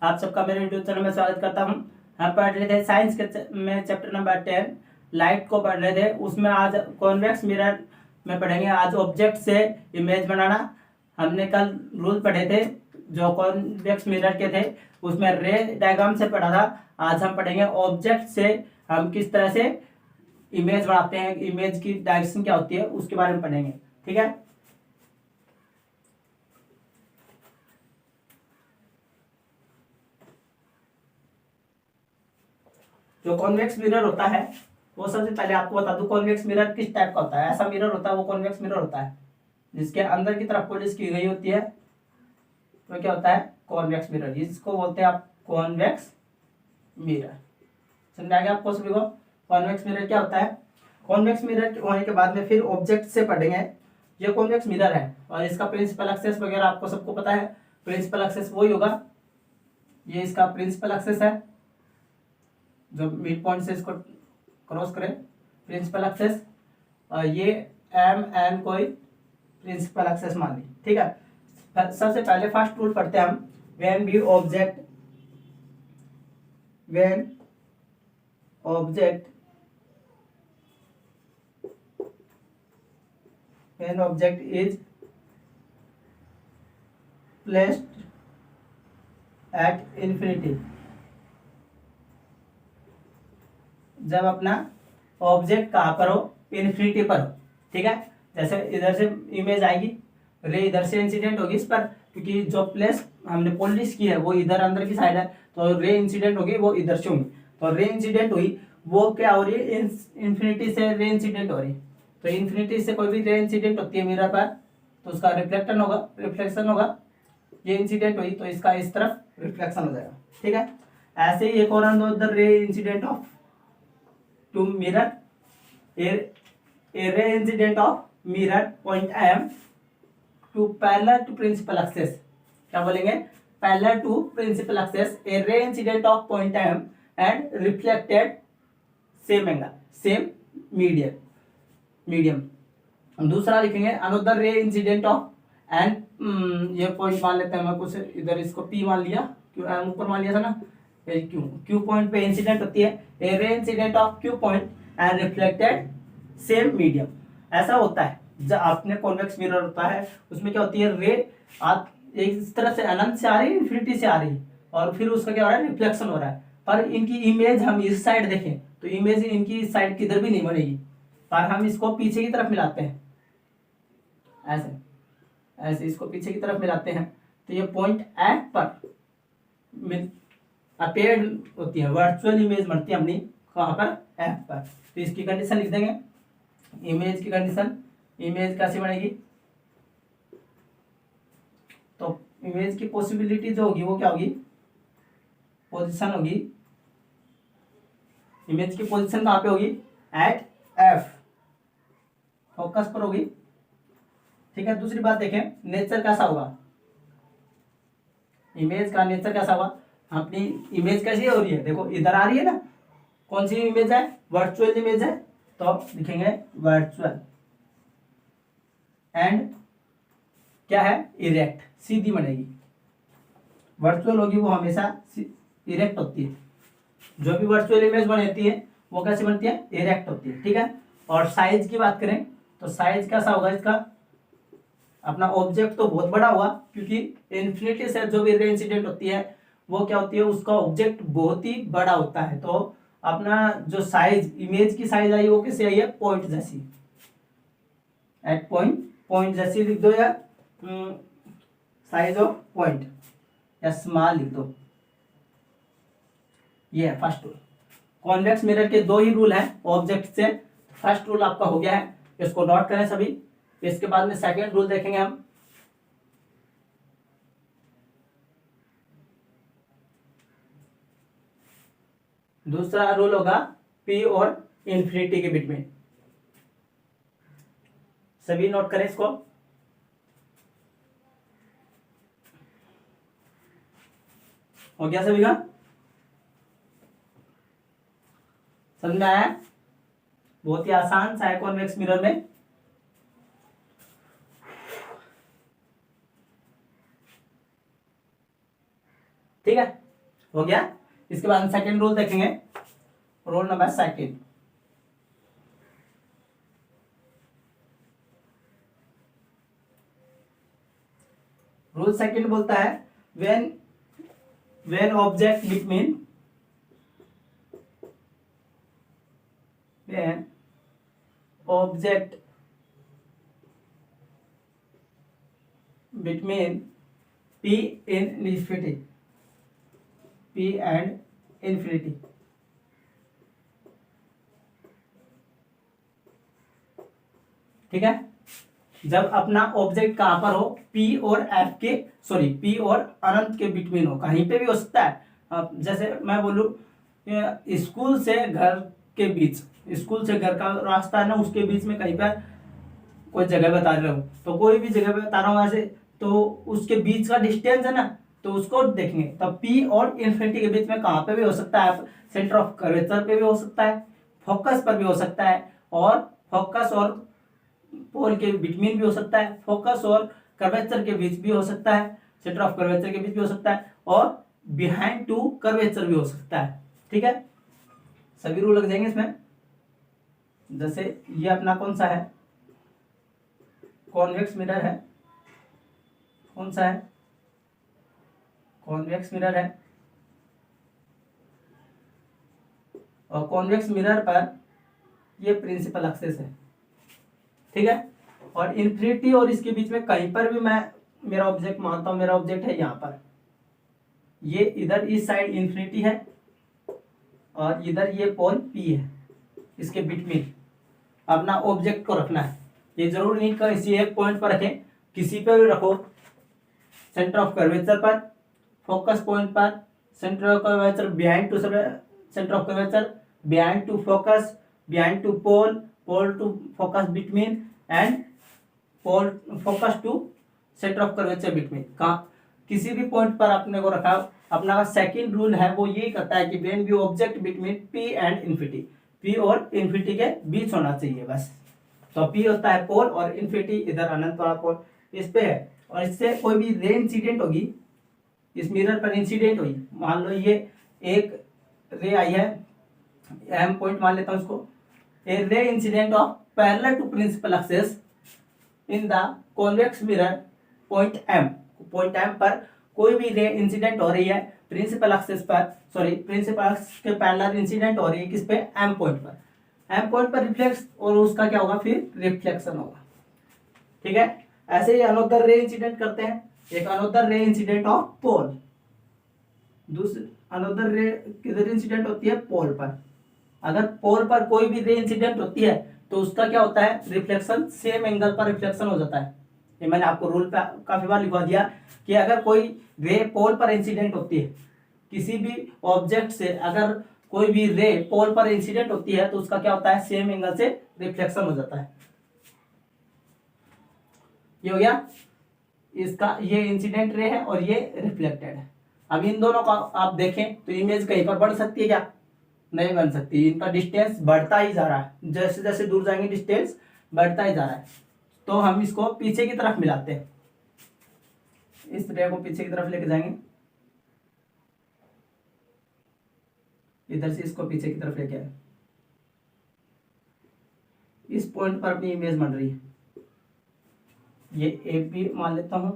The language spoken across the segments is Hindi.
आप सबका मेरे यूट्यूब चैनल में स्वागत करता हूं। हम पढ़ रहे थे साइंस के में चैप्टर नंबर 10 लाइट को पढ़ रहे थे। उसमें आज कॉन्वेक्स मिरर में पढ़ेंगे। आज ऑब्जेक्ट से इमेज बनाना। हमने कल रूल पढ़े थे जो कॉन्वेक्स मिरर के थे, उसमें रे डायग्राम से पढ़ा था। आज हम पढ़ेंगे ऑब्जेक्ट से हम किस तरह से इमेज बनाते हैं, इमेज की डायरेक्शन क्या होती है उसके बारे में पढ़ेंगे। ठीक है। जो कॉन्वेक्स मिरर होता है वो सबसे पहले आपको बता दूं कॉन्वेक्स मिरर किस टाइप का होता है। ऐसा मिरर होता है वो कॉन्वेक्स मिरर होता है जिसके अंदर की तरफ पॉलिश की गई होती है, तो क्या होता है कॉन्वेक्स मिरर। जिसको बोलते हैं आप कॉन्वेक्स मिरर। समझ आ गया आपको सभी को कॉन्वेक्स मिरर क्या होता है। कॉन्वेक्स मिरर होने के बाद में फिर ऑब्जेक्ट से पढ़ेंगे। ये कॉन्वेक्स मिरर है और इसका प्रिंसिपल एक्सेस वगैरह आपको सबको पता है। प्रिंसिपल एक्सेस वही होगा, ये इसका प्रिंसिपल एक्सेस है जो मिड पॉइंट से इसको क्रॉस करें, प्रिंसिपल एक्सेस। और ये एम एन कोई प्रिंसिपल एक्सेस मान ली। ठीक है। सबसे पहले फर्स्ट रूल पढ़ते हैं हम। When object is placed at infinity, जब अपना ऑब्जेक्ट कहाँ पर हो, इन्फिनिटी पर हो। ठीक है। जैसे इधर से इमेज आएगी, रे इधर से इंसिडेंट होगी इस पर, क्योंकि जो प्लेस हमने पॉलिश की है वो इधर अंदर की साइड है, तो रे इंसिडेंट होगी वो इधर से होगी। तो रे इंसिडेंट हुई वो क्या हो रही है, इन्फिनिटी से रे इंसिडेंट हो रही। तो इन्फिनिटी से कोई भी रे इंसिडेंट होती है मिरर पर तो उसका रिफ्लेक्शन होगा। ये इंसिडेंट हुई तो इसका इस तरफ रिफ्लेक्शन हो जाएगा। ठीक है। ऐसे ही एक और अंदर रे incident of to mirror a ray incident of mirror point M to parallel to principal axis। क्या बोलेंगे, parallel to principal axis a ray incident of point M and reflected same angle same medium। हम दूसरा लिखेंगे another ray incident of and ये पॉइंट मान लेते हैं हम कुछ इधर, इसको P मान लिया, क्यों M ऊपर मान लिया था ना, क्यू पॉइंट पे इंसिडेंट होती है, a ray incident of Q point and reflected same medium. ऐसा होता है जब आपने कॉन्वेक्स मिरर होता है उसमें क्या होती है, रे आप एक तरफ से अनंत से आ रही है, इन्फिनिटी से आ रही है, और फिर उसका क्या हो रहा है, रिफ्लेक्शन हो रहा है। पर इनकी इमेज हम इस साइड देखें तो इमेज इनकी इस साइड किधर भी नहीं बनेगी, पर हम इसको पीछे की तरफ मिलाते हैं, ऐसे ऐसे इसको पीछे की तरफ मिलाते हैं तो ये पॉइंट एफ पर अपेयर्ड होती है, वर्चुअल इमेज बनती है अपनी कहाँ पर, एफ पर। तो इसकी कंडीशन लिख देंगे, इमेज की कंडीशन। इमेज कैसे बनेगी, तो इमेज की पॉसिबिलिटी जो होगी वो क्या होगी, पोजीशन होगी। इमेज की पोजीशन कहाँ पे होगी, एट एफ, फोकस पर होगी। ठीक है। दूसरी बात देखें, नेचर कैसा होगा, इमेज का नेचर कैसा होगा। अपनी इमेज कैसी हो रही है, देखो इधर आ रही है ना, कौन सी इमेज है, वर्चुअल इमेज है, तो लिखेंगे वर्चुअल। एंड क्या है, इरेक्ट, सीधी बनेगी। वर्चुअल होगी वो हमेशा इरेक्ट होती है। जो भी वर्चुअल इमेज बनती है वो कैसे बनती है, इरेक्ट होती है। ठीक है। और साइज की बात करें तो साइज कैसा होगा इसका, अपना ऑब्जेक्ट तो बहुत बड़ा हुआ, क्योंकि इन्फिनिटी से जो भी रे इंसिडेंट होती है वो क्या होती है, उसका ऑब्जेक्ट बहुत ही बड़ा होता है। तो अपना जो साइज, इमेज की साइज आई वो कैसे आई है, पॉइंट जैसी, एट पॉइंट जैसी लिख दो, या साइज ऑफ पॉइंट, या स्मॉल लिख दो। ये है फर्स्ट रूल। कॉन्वेक्स मिरर के दो ही रूल हैं ऑब्जेक्ट से। फर्स्ट रूल आपका हो गया है, इसको नोट करें सभी। इसके बाद में सेकेंड रूल देखेंगे हम। दूसरा रूल होगा P और इंफिनिटी के बीच में। सभी नोट करें इसको। हो गया सभी का, समझ में आया। बहुत ही आसान सा है कॉन्वेक्स मिरर में। ठीक है। हो गया। इसके बाद सेकंड रूल देखेंगे, rule number second. Rule second बोलता है when object between P in infinity, P and infinity, ठीक है। जब अपना ऑब्जेक्ट कहां पर हो, P और F के, सॉरी P और अनंत के बिटवीन हो, कहीं पे भी हो सकता है। अब जैसे मैं बोलूं स्कूल से घर के बीच, स्कूल से घर का रास्ता है ना, उसके बीच में कहीं पर कोई जगह बता रहे हो, तो कोई भी जगह बता रहा हूँ ऐसे, तो उसके बीच का डिस्टेंस है ना, तो उसको देखेंगे। तब P और इन्फिनिटी के बीच में कहां पे भी हो सकता है, सेंटर ऑफ कर्वेचर पे भी हो सकता है, फोकस पर भी हो सकता है, और फोकस और पोल के बिटवीन भी हो सकता है, फोकस और कर्वेचर के बीच भी हो सकता है, सेंटर ऑफ कर्वेचर के बीच भी हो सकता है, और बिहाइंड टू कर्वेचर भी हो सकता है, ठीक है। सभी रूल लग जाएंगे इसमें। जैसे ये अपना कौन सा है, कॉन्वेक्स मिरर है, कौन सा है, कॉन्वेक्स मिरर है, और कॉन्वेक्स मिरर पर ये प्रिंसिपल एक्सिस है, ठीक है। और इन्फिनिटी और इसके बीच में कहीं पर भी मैं मेरा ऑब्जेक्ट मानता हूं, मेरा ऑब्जेक्ट है यहां पर, ये इधर इस साइड इन्फिनिटी है और इधर ये पोल P है, इसके बिटवीन अपना ऑब्जेक्ट को रखना है। ये जरूर नहीं कि इसी एक पॉइंट पर रखें, किसी पर भी रखो, सेंटर ऑफ कर्वेचर पर, फोकस पॉइंट पर, centre of curvature behind to centre of curvature, behind to focus, behind to pole, pole to focus between, and pole focus to centre of curvature between. कहाँ किसी भी पॉइंट पर अपने को रखा। अपना सेकंड रूल है वो ये करता है कि when we object between P and infinity, P और इन्फिनिटी के बीच होना चाहिए बस। तो P होता है पोल और इन्फिनिटी इधर अनंत वाला पोल इस पे है, और इससे कोई भी रे इंसिडेंट होगी, इस मिरर पर इंसिडेंट हुई, मान लो ये एक रे आई है, एम पॉइंट मान लेता हूं इसको, a ray incident of parallel to principal axis in the convex mirror point M, point M पर कोई भी रे इंसिडेंट हो रही है प्रिंसिपल एक्सिस पर, सॉरी प्रिंसिपल एक्सिस के पैरेलल इंसिडेंट हो रही है किस पे, एम पॉइंट पर, एम पॉइंट पर रिफ्लेक्स, और उसका क्या होगा फिर रिफ्लेक्शन होगा, ठीक है। ऐसे ही अनोदर रे इंसिडेंट करते हैं, एक अनोदर रे इंसिडेंट ऑफ पोल, दूसरी अनोदर रे किधर इंसिडेंट होती है, पोल पर। अगर पोल पर कोई भी रे इंसिडेंट होती है तो उसका क्या होता है, रिफ्लेक्शन, सेम एंगल पर रिफ्लेक्शन हो जाता है। ये मैंने आपको रूल पे काफी बार लिखवा दिया कि अगर कोई रे पोल पर इंसिडेंट होती है, किसी भी ऑब्जेक्ट से अगर कोई भी रे पोल पर इंसिडेंट होती है तो उसका क्या होता है, सेम एंगल से रिफ्लेक्शन हो जाता है। ये हो गया इसका, ये इंसिडेंट रे है और ये रिफ्लेक्टेड है। अब इन दोनों का आप देखें तो इमेज कहीं पर बढ़ सकती है क्या, नहीं बन सकती, इनका डिस्टेंस बढ़ता ही जा रहा है, जैसे जैसे दूर जाएंगे डिस्टेंस बढ़ता ही जा रहा है। तो हम इसको पीछे की तरफ मिलाते हैं, इस रे को पीछे की तरफ लेके जाएंगे, इधर से इसको पीछे की तरफ लेके आए, इस पॉइंट पर अपनी इमेज बन रही है, ये ए बी मान लेता हूं,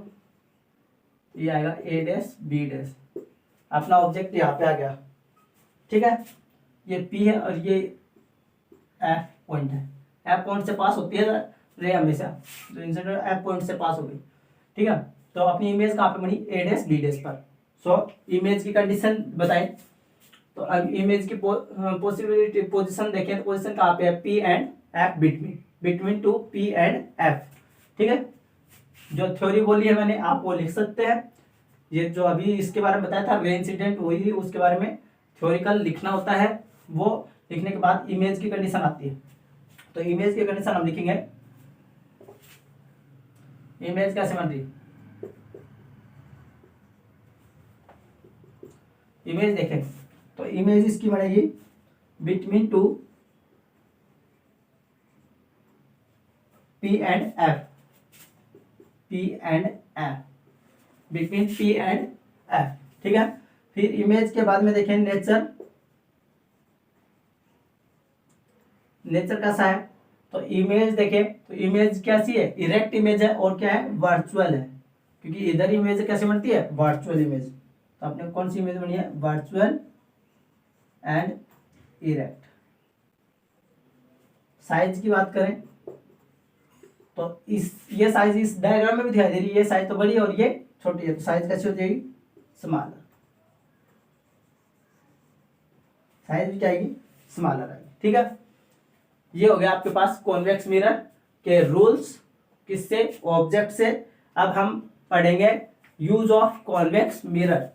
ये आएगा ए डैश बी डैश, अपना ऑब्जेक्ट यहाँ पे आ गया, ठीक है। ये P है और ये F पॉइंट है, F पॉइंट से पास होती है रे हमेशा, तो इंसिडेंट F पॉइंट से पास हो गई, ठीक है। तो अपनी इमेज कहाँ पे बनी, ए डैश बी डैश पर। सो इमेज की कंडीशन बताएं, तो अब इमेज की पॉसिबिलिटी पोजीशन देखें तो पोजीशन कहाँ पे है, P and F between, between two P and F, ठीक है। जो थ्योरी बोली है मैंने आप वो लिख सकते हैं, ये जो अभी इसके बारे में बताया था रे इंसिडेंट, वही उसके बारे में थ्योरिकल लिखना होता है। वो लिखने के बाद इमेज की कंडीशन आती है, तो इमेज की कंडीशन हम लिखेंगे, इमेज कैसे बन रही, इमेज देखें तो इमेज इसकी बनेगी between two P and F, P and F, between P and F, ठीक है। फिर इमेज के बाद में देखें नेचर। नेचर कैसा है, तो इमेज देखें तो इमेज कैसी है, इरेक्ट इमेज है और क्या है, वर्चुअल है, क्योंकि इधर इमेज कैसे बनती है, वर्चुअल इमेज। तो आपने कौन सी इमेज बनी है, वर्चुअल एंड इरेक्ट। साइज की बात करें तो ये साइज इस डायग्राम में भी दिखाई दे रही है, ये साइज तो बड़ी है और ये छोटी है, तो साइज कैसी हो जाएगी, स्मॉलर। साइज भी क्या आएगी, स्मॉलर आएगी। ठीक है, ये हो गया आपके पास कॉन्वेक्स मिरर के रूल्स, किससे, ऑब्जेक्ट से। अब हम पढ़ेंगे use of convex mirror.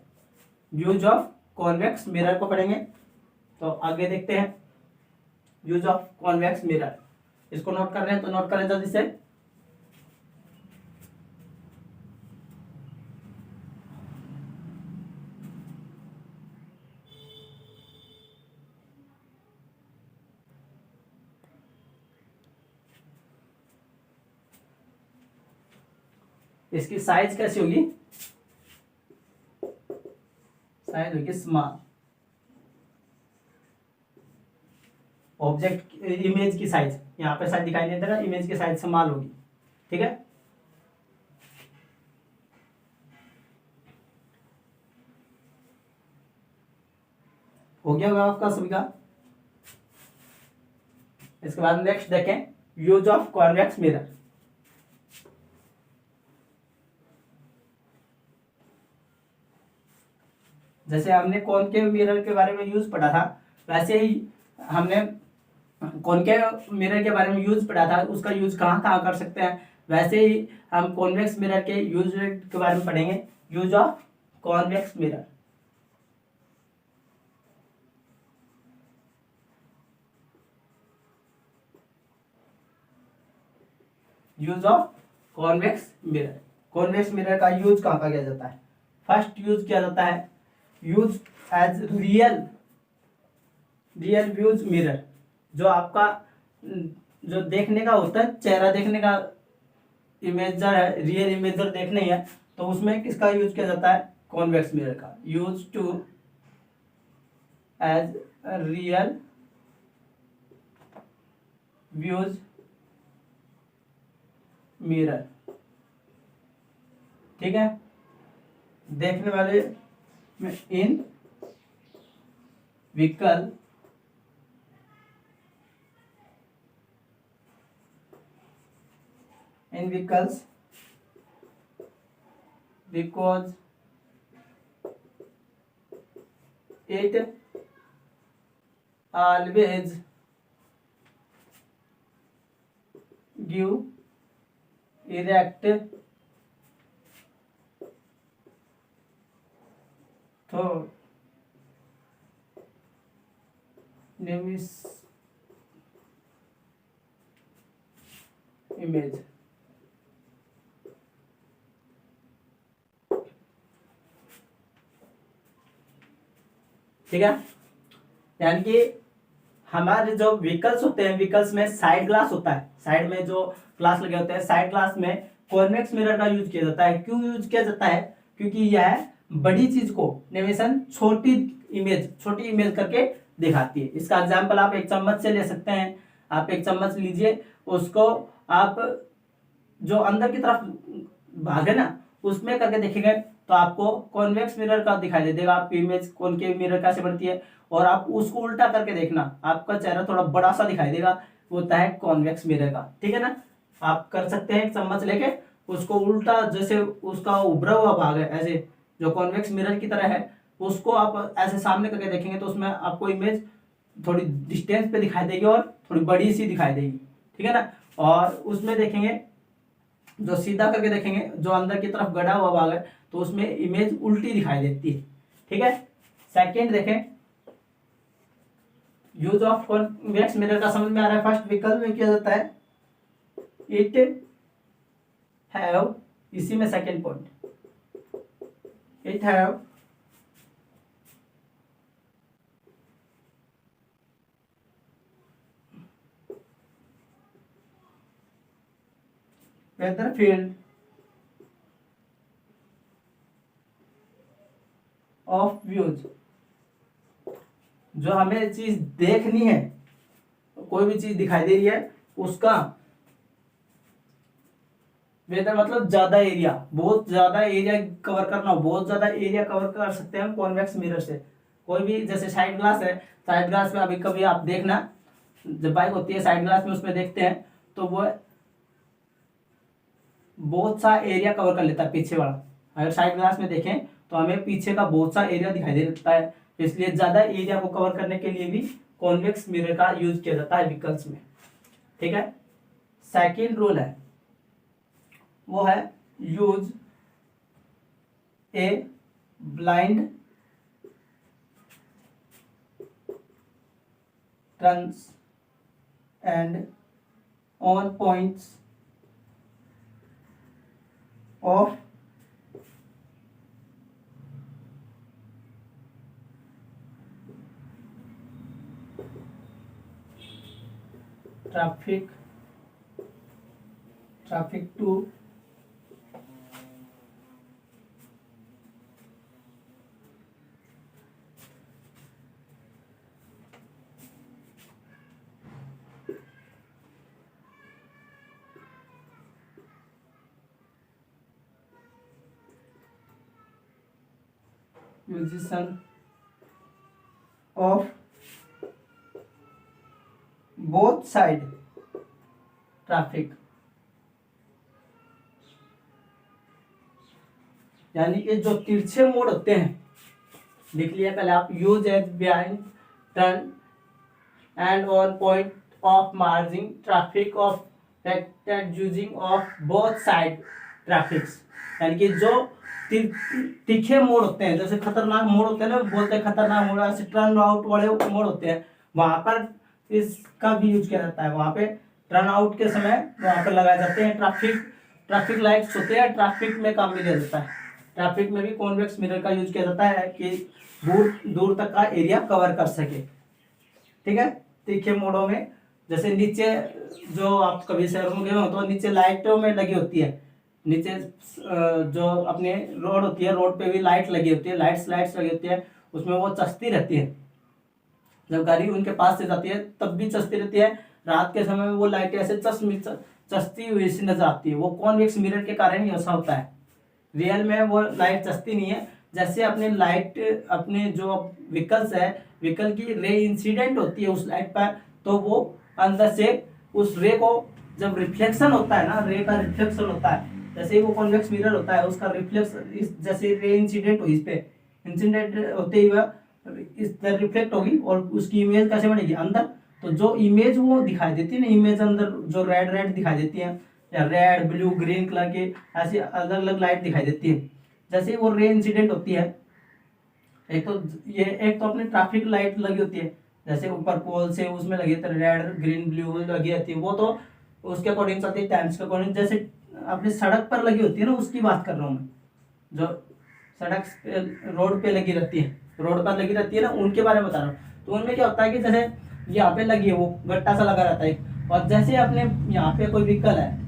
Use of convex mirror को पढ़ेंगे, तो आगे देखते हैं। यूज ऑफ कॉन्वेक्स मिरर, इसको नोट कर रहे हैं तो नोट करें जल्दी से। इसकी साइज कैसी होगी, साइज होगी स्मॉल। ऑब्जेक्ट इमेज की साइज यहाँ पे साइज दिखाई नहीं दे रहा, इमेज की साइज स्मॉल होगी। ठीक है, हो गया होगा आपका सभी का। इसके बाद नेक्स्ट देखें यूज ऑफ कॉन्वेक्स मिरर। जैसे हमने कॉनकेव मिरर के बारे में यूज पढ़ा था, वैसे ही हमने कॉनकेव मिरर के बारे में यूज पढ़ा था, उसका यूज कहाँ कहाँ कर सकते हैं, वैसे ही हम कॉन्वेक्स मिरर के यूज के बारे में पढ़ेंगे। Use of convex mirror. Use of convex mirror. Convex mirror का यूज कहाँ का किया जाता है, फर्स्ट यूज किया जाता है use as rear views mirror. जो आपका जो देखने का होता है, चेहरा देखने का इमेजर है, रियल इमेजर देखने है, तो उसमें किसका यूज किया जाता है, कॉन्वेक्स मिरर का। Use to as rear views mirror. ठीक है, देखने वाले इन vehicle in vehicles because it always give erect thought image। ठीक है, यानी कि हमारे जो व्हीकल्स होते हैं, व्हीकल्स में साइड ग्लास होता है, साइड में जो ग्लास लगे होते हैं, साइड ग्लास में कॉन्वेक्स मिरर का यूज किया जाता है। क्यों यूज किया जाता है, क्योंकि यह बड़ी चीज को नेविगेशन छोटी इमेज करके दिखाती है। इसका एग्जांपल आप एक चम्मच से ले सकते हैं। आप एक चम्मच लीजिए, उसको आप जो अंदर की तरफ भाग है ना, उसमें करके देखेंगे तो आपको कॉन्वेक्स मिरर का दिखाई देगा। आप इमेज कॉनकेव मिरर कैसे बनती है, और आप उसको उल्टा करके देखना, आपका चेहरा थोड़ा बड़ा सा दिखाई देगा, वो होता है कॉन्वेक्स मिरर का। ठीक है ना, आप कर सकते हैं एक चम्मच लेके उसको उल्टा, जैसे उसका उभरा हुआ भाग है ऐसे जो कॉन्वेक्स मिरर की तरह है, उसको आप ऐसे सामने करके देखेंगे तो उसमें आपको इमेज थोड़ी डिस्टेंस पे दिखाई देगी और थोड़ी बड़ी सी दिखाई देगी। ठीक है ना, और उसमें देखेंगे जो सीधा करके देखेंगे, जो अंदर की तरफ गड़ा हुआ भाग है, तो उसमें इमेज उल्टी दिखाई देती है। ठीक है, सेकंड देखें यूज ऑफ कॉन्वेक्स मिरर का समझ में आ रहा है। फर्स्ट विकल्प में किया जाता है इट हैव, इसी में second point, it have weather field of views, जो हमें चीज देखनी है, कोई भी चीज दिखाई दे रही है उसका वेदर मतलब ज्यादा एरिया, बहुत ज्यादा एरिया कवर करना हो, बहुत ज्यादा एरिया कवर कर सकते हैं हम कॉन्वेक्स मिरर से। कोई भी जैसे साइड ग्लास है, साइड ग्लास में अभी कभी आप देखना, जब बाइक होती है साइड ग्लास में उसमें देखते हैं तो वो बहुत सा एरिया कवर कर लेता है पीछे वाला। अगर साइड ग्लास में देखें तो हमें पीछे का बहुत सा एरिया दिखाई दे देता है, इसलिए ज्यादा एरिया को कवर करने के लिए भी कॉन्वेक्स मिरर का यूज किया जाता है व्हीकल्स में। ठीक है। सेकेंड रूल है वो है use a blind turns and on points of traffic to musician of both side traffic, यानी कि जो तिरछे मोड़ होते हैं, लिख लिया पहले आप, use at behind turn and on point of merging traffic of using of both side traffics, यानी कि जो तीखे मोड़ होते हैं, जैसे खतरनाक मोड़ होते हैं ना, बोलते हैं खतरनाक मोड़, ऐसे टर्न आउट वाले मोड़ होते हैं, वहां पर इसका भी यूज किया जाता है। वहां पे टर्न आउट के समय वहां पर लगाए जाते हैं ट्रैफिक लाइट्स होते हैं, ट्रैफिक में काम में लिया जाता है। ट्रैफिक में भी कॉन्वेक्स मिरर का यूज किया जाता है कि दूर दूर तक का एरिया कवर कर सके। ठीक है। तीखे मोड़ों में जैसे नीचे, जो आप कभी शहरों में गए हो तो नीचे लाइटों में लगी होती है, नीचे जो अपने रोड होती है, रोड पे भी लाइट लगी होती है, लाइट्स लगी होती है, उसमें वो चस्ती रहती है, जब गाड़ी उनके पास से जाती है तब भी चस्ती रहती है, रात के समय में वो लाइट ऐसे चस्ती हुई सी नजर आती है, वो कॉन्वेक्स मिरर के कारण ही ऐसा होता है। रियल में वो लाइट चस्ती नहीं है। जैसे अपने लाइट, अपने जो व्हीकल्स है, व्हीकल की रे इंसिडेंट होती है उस लाइट पर, तो वो अंदर से उस रे को जब रिफ्लेक्शन होता है ना, रे का रिफ्लेक्शन होता है, जैसे ही वो कॉन्वेक्स मिरर होता है उसका रिफ्लेक्स, जैसे रे इंसिडेंट हो, इस पे इंसिडेंट होते ही वह इस तरह रिफ्लेक्ट होगी और उसकी इमेज कैसे बनेगी अंदर, तो जो इमेज वो दिखाई देती है ना, इमेज अंदर जो रेड रेड दिखाई देती है, या रेड ब्लू ग्रीन कलर के ऐसी अलग अलग लाइट दिखाई देती है। जैसे ही वो रे इंसिडेंट होती है, एक तो अपनी ट्रैफिक लाइट लगी होती है, जैसे ऊपर पोल से उसमें लगी रहती है, रेड ग्रीन ब्लू लगी रहती है, वो तो उसके अकॉर्डिंग चलती है, टाइम्स के अकॉर्डिंग। जैसे अपनी सड़क पर लगी होती है ना, उसकी बात कर रहा हूँ मैं, जो सड़क रोड पे लगी रहती है, रोड पर लगी रहती है ना, उनके बारे में बता रहा हूँ। तो उनमें क्या होता है कि जैसे यहाँ पे लगी है, वो गट्टा सा लगा रहता है, और जैसे अपने यहाँ पे कोई व्हीकल है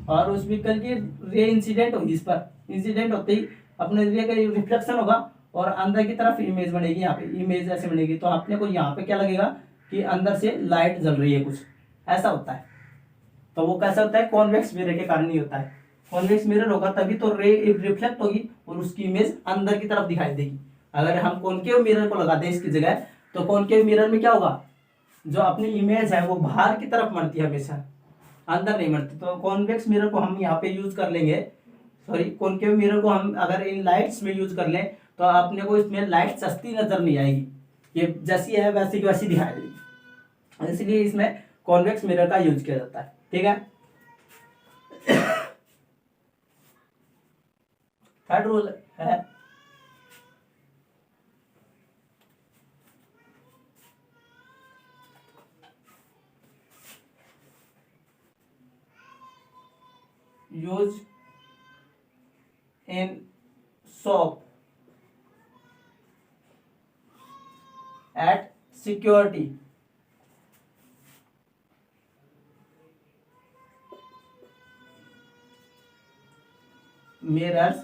और उस व्हीकल की रे इंसिडेंट होगी, इस पर इंसिडेंट होते ही अपने रे का रिफ्लेक्शन होगा और अंदर की तरफ इमेज बनेगी, यहाँ पे इमेज ऐसे बनेगी, तो अपने को यहाँ पे क्या लगेगा कि अंदर से लाइट जल रही है, कुछ ऐसा होता है। तो वो कैसा होता है, कॉन्वेक्स मिरर के कारण ही होता है। कॉन्वेक्स मिरर होगा तभी तो रे रिफ्लेक्ट होगी और उसकी इमेज अंदर की तरफ दिखाई देगी। अगर हम कॉनकेव मिरर को लगा दें इसकी जगह, तो कॉनकेव मिरर में क्या होगा, जो अपनी इमेज है वो बाहर की तरफ मरती है, हमेशा अंदर नहीं मरती। तो कॉन्वेक्स मिरर को हम यहाँ पे यूज कर लेंगे, सॉरी कॉनकेव मिरर को हम अगर इन लाइट्स में यूज कर लें तो अपने को इसमें लाइट सस्ती नजर नहीं आएगी, ये जैसी है वैसी की वैसी दिखाई देगी, इसलिए इसमें कॉन्वेक्स मिरर का यूज किया जाता है। ठीक है। थर्ड रूल है use in shop at security, mirrors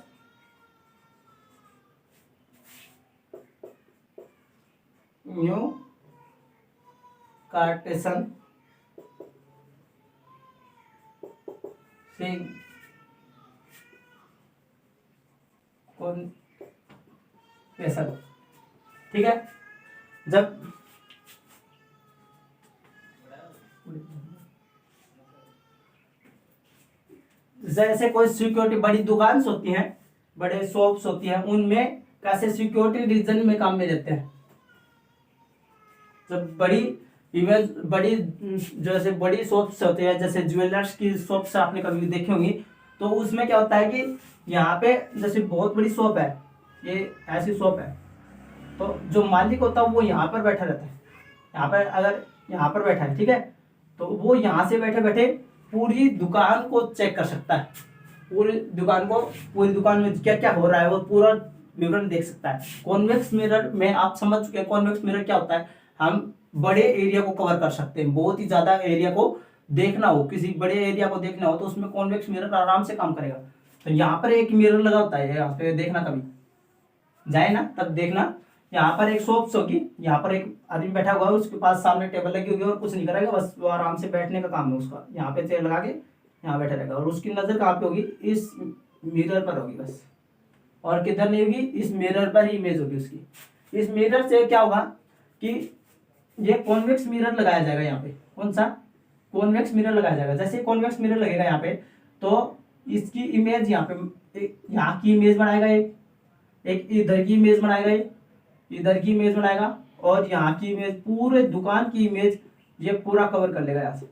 new कार्टेशन सिंक्रोनाइजेशन। ठीक है, जब जैसे कोई सिक्योरिटी बड़ी दुकान होती हैं, बड़े शॉप्स होती हैं, उनमें कैसे सिक्योरिटी रीजन में काम में लेते हैं। जब बड़ी इमेज बड़ी जैसे बड़ी शॉप्स होते हैं, जैसे ज्वेलर्स की शॉप्स आपने कभी देखी होंगी, तो उसमें क्या होता है कि यहाँ पे जैसे बहुत बड़ी शॉप है, ये ऐसी शॉप है, तो जो मालिक होता है वो यहाँ पर बैठा रहता है। यहाँ पर अगर यहाँ पर बैठा है, ठीक है, तो वो यहाँ से बैठे बैठे पूरी दुकान को चेक कर सकता है। पूरी दुकान में क्या क्या हो रहा है वो पूरा विवरण देख सकता है। कॉन्वेक्स मिरर में आप समझ चुके हैं कॉन्वेक्स मिरर क्या होता है। हम बड़े एरिया को कवर कर सकते हैं, बहुत ही ज्यादा एरिया को देखना हो, किसी बड़े एरिया को देखना हो तो उसमें कॉन्वेक्स मिरर आराम से काम करेगा। तो यहाँ पर एक मिरर लगा होता है, यहाँ पे देखना, कभी जाए ना तब देखना, यहाँ पर एक शॉप्स होगी, यहाँ पर एक आदमी बैठा हुआ है, उसके पास सामने टेबल लगी होगी और कुछ नहीं करेगा, बस वो आराम से बैठने का काम है उसका। यहाँ पे चेयर लगा के यहाँ बैठा रहेगा और उसकी नजर कहाँ पे होगी, इस मिरर पर होगी बस, और किधर नहीं होगी, इस मिरर पर ही इमेज होगी उसकी। इस मिरर से क्या होगा कि ये कॉन्वेक्स मिरर लगाया जाएगा यहाँ पे। कौन सा? कॉन्वेक्स मिरर लगाया जाएगा। जैसे कॉन्वेक्स मिरर लगेगा यहाँ पे तो इसकी इमेज यहाँ पे, यहाँ की इमेज बनाएगा, एक इधर की इमेज बनाएगा, इधर की इमेज बनाएगा, और यहाँ की इमेज, पूरे दुकान की इमेज ये पूरा कवर कर लेगा यहाँ से।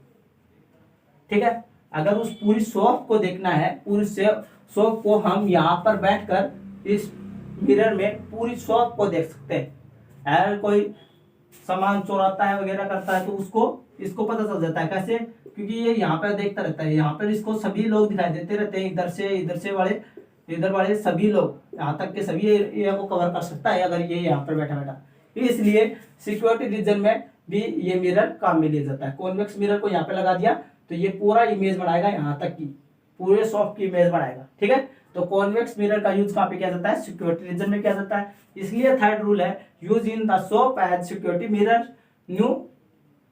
ठीक है, अगर उस पूरी शॉप को देखना है, पूरी शॉप को हम यहाँ पर बैठकर इस मिरर में पूरी शॉप को देख सकते हैं। अगर कोई सामान चुराता है वगैरह करता है तो इसको पता चल जाता है। कैसे? क्योंकि ये यहाँ पर देखता रहता है, यहाँ पर इसको सभी लोग दिखाई देते रहते हैं, इधर वाले सभी लोग, यहाँ तक के सभी एरिया को कवर कर सकता है अगर ये यहाँ पर बैठा बैठा। इसलिए सिक्योरिटी रीजन में भी ये मिरर काम में लिया जाता है। कॉन्वेक्स मिरर को यहाँ पे लगा दिया तो ये पूरा इमेज बनाएगा, यहाँ तक की पूरे शॉप की इमेज बनाएगा। ठीक है, तो कॉन्वेक्स मिरर का यूज कहाँ पे किया जाता है? सिक्योरिटी रीजन में किया जाता है। इसलिए थर्ड रूल है, use in the shop as security mirror new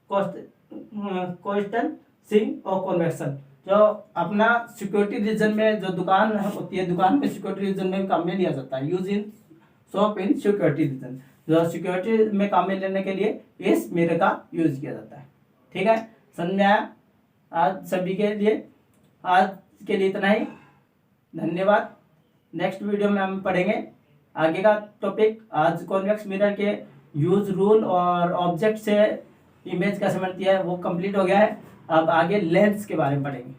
question sync और कॉन्वेक्शन। जो अपना सिक्योरिटी रीजन में जो दुकान होती है, दुकान में सिक्योरिटी रीजन में काम में लिया जाता है। Use in shop in security reason, जो सिक्योरिटी में काम में लेने के लिए इस मिरर का यूज किया जाता है। ठीक है, समझ में आया? आज सभी के लिए, आज के लिए इतना ही, धन्यवाद। नेक्स्ट वीडियो में हम पढ़ेंगे आगे का टॉपिक। आज कॉन्वेक्स मिरर के यूज, रूल और ऑब्जेक्ट से इमेज कैसे बनती है वो कंप्लीट हो गया है। अब आगे लेंस के बारे में पढ़ेंगे।